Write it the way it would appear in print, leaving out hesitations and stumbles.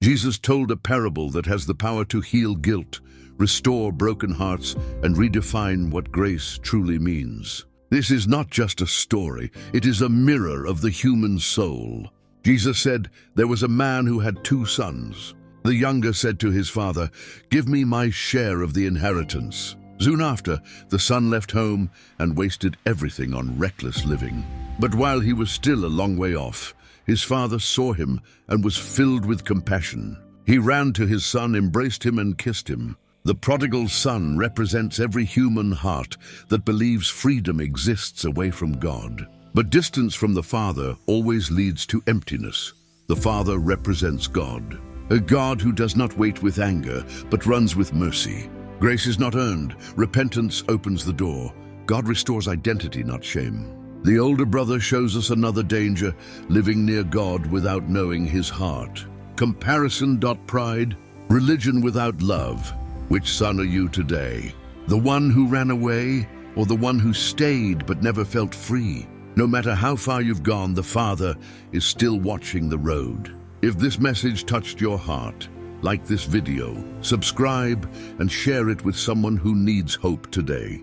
Jesus told a parable that has the power to heal guilt, restore broken hearts, and redefine what grace truly means. This is not just a story, it is a mirror of the human soul. Jesus said, "There was a man who had 2 sons. The younger said to his father, 'Give me my share of the inheritance.' Soon after, the son left home and wasted everything on reckless living. But while he was still a long way off, his father saw him and was filled with compassion. He ran to his son, embraced him, and kissed him." The prodigal son represents every human heart that believes freedom exists away from God. But distance from the Father always leads to emptiness. The Father represents God, a God who does not wait with anger, but runs with mercy. Grace is not earned. Repentance opens the door. God restores identity, not shame. The older brother shows us another danger, living near God without knowing his heart. Comparison. Pride, religion without love. Which son are you today? The one who ran away, or the one who stayed but never felt free? No matter how far you've gone, the Father is still watching the road. If this message touched your heart, like this video, subscribe, and share it with someone who needs hope today.